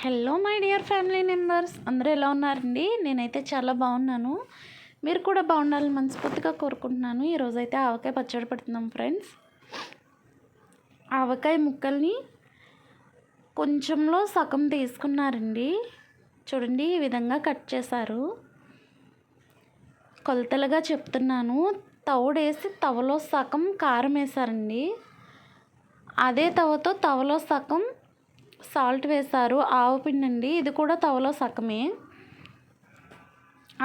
Hello my dear family members, అందరూ ఎలా ఉన్నారండి? నేనైతే చాలా బాగున్నాను. మీరు కూడా బాగుండాలని మనస్ఫూర్తిగా కోరుకుంటున్నాను. ఈరోజైతే ఆవకాయ పచ్చడి పెడుతున్నాం ఫ్రెండ్స్. ఆవకాయ ముక్కల్ని కొంచెంలో సగం తీసుకున్నారండి. చూడండి, ఈ విధంగా కట్ చేశారు. కొలతలుగా చెప్తున్నాను. తవుడేసి తవలో సగం కారం వేశారండి. అదే తవలో సగం సాల్ట్ వేశారు. ఆవు పిండి అండి, ఇది కూడా తవలో సగమే.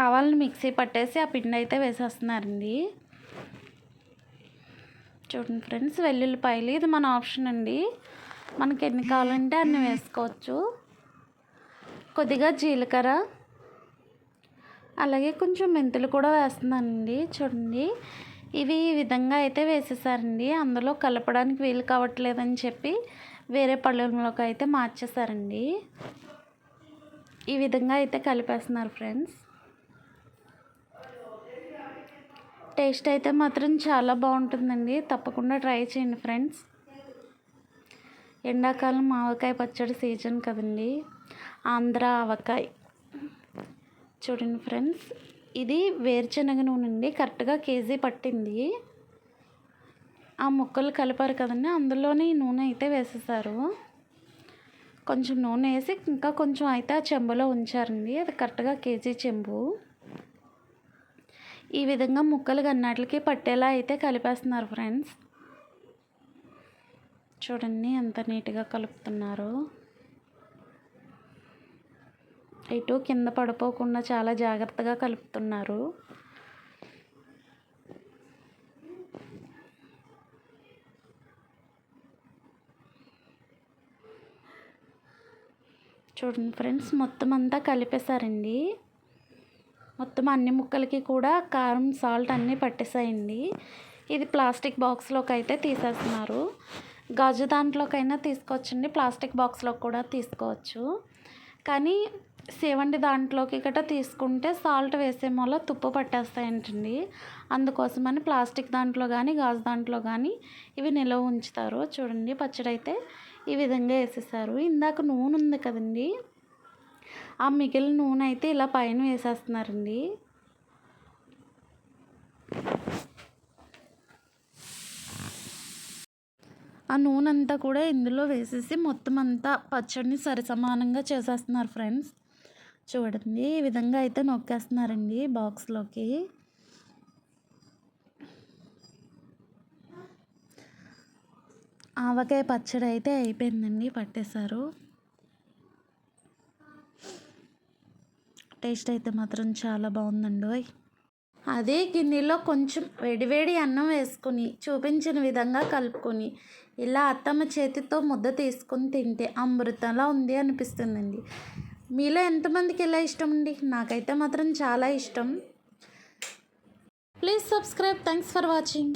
ఆవాలను మిక్సీ పట్టేసి ఆ పిండి అయితే వేసేస్తున్నారండి. చూడండి ఫ్రెండ్స్, వెల్లుల్లిపాయలు ఇది మన ఆప్షన్ అండి. మనకి ఎన్ని కావాలంటే అన్ని వేసుకోవచ్చు. కొద్దిగా జీలకర్ర, అలాగే కొంచెం మెంతులు కూడా వేస్తున్నానండి. చూడండి, ఇవి ఈ విధంగా అయితే వేసేసారండి. అందులో కలపడానికి వీలు కావట్లేదని చెప్పి వేరే పళ్ళెంలోకి అయితే మార్చేసారండి. ఈ విధంగా అయితే కలిపేస్తున్నారు ఫ్రెండ్స్. టేస్ట్ అయితే మాత్రం చాలా బాగుంటుందండి. తప్పకుండా ట్రై చేయండి ఫ్రెండ్స్. ఎండాకాలం ఆవకాయ పచ్చడి సీజన్ కదండి, ఆంధ్ర ఆవకాయ. చూడండి ఫ్రెండ్స్, ఇది వేరుశనగ నూనె అండి. కరెక్ట్గా కేజీ పట్టింది. ఆ ముక్కలు కలిపారు కదండి, అందులోనే ఈ నూనె అయితే వేసేసారు. కొంచెం నూనె వేసి ఇంకా కొంచెం అయితే ఆ చెంబులో ఉంచారండి. అది కరెక్ట్గా కేజీ చెంబు. ఈ విధంగా ముక్కలు అన్నిటికీ పట్టేలా అయితే కలిపేస్తున్నారు ఫ్రెండ్స్. చూడండి ఎంత నీట్గా కలుపుతున్నారు. ఇటు కింద పడిపోకుండా చాలా జాగ్రత్తగా కలుపుతున్నారు. చూడండి ఫ్రెండ్స్, మొత్తం అంతా కలిపేశారండి. మొత్తం అన్ని ముక్కలకి కూడా కారం, సాల్ట్ అన్నీ పట్టేసాయండి. ఇది ప్లాస్టిక్ బాక్స్లోకి అయితే తీసేస్తున్నారు. గాజు దాంట్లోకైనా తీసుకోవచ్చండి, ప్లాస్టిక్ బాక్స్లోకి కూడా తీసుకోవచ్చు. కానీ సేవండి దాంట్లోకి గట్రా తీసుకుంటే సాల్ట్ వేసే మూల తుప్పు పట్టేస్తాయంటండి. అందుకోసమని ప్లాస్టిక్ దాంట్లో కానీ గాజు దాంట్లో కానీ ఇవి నిల్వ ఉంచుతారు. చూడండి, పచ్చడి అయితే ఈ విధంగా వేసేసారు. ఇందాక నూనె ఉంది కదండి, ఆ మిగిలిన నూనె అయితే ఇలా పైన వేసేస్తున్నారండి. ఆ నూనె అంతా కూడా ఇందులో వేసేసి మొత్తం అంతా పచ్చడిని సరిసమానంగా చేసేస్తున్నారు ఫ్రెండ్స్. చూడండి, ఈ విధంగా అయితే నొక్కేస్తున్నారండి బాక్స్లోకి. ఆవకాయ పచ్చడి అయితే అయిపోయిందండి, పట్టేశారు. టేస్ట్ అయితే మాత్రం చాలా బాగుందండి. అదే గిన్నెలో కొంచెం వేడివేడి అన్నం వేసుకొని చూపించిన విధంగా కలుపుకొని ఇలా అత్తమ్మ చేతితో ముద్ద తీసుకొని తింటే అమృతంలా ఉంది అనిపిస్తుందండి. మీలో ఎంతమందికి ఇలా ఇష్టం అండి? నాకైతే మాత్రం చాలా ఇష్టం. Please subscribe. Thanks for watching.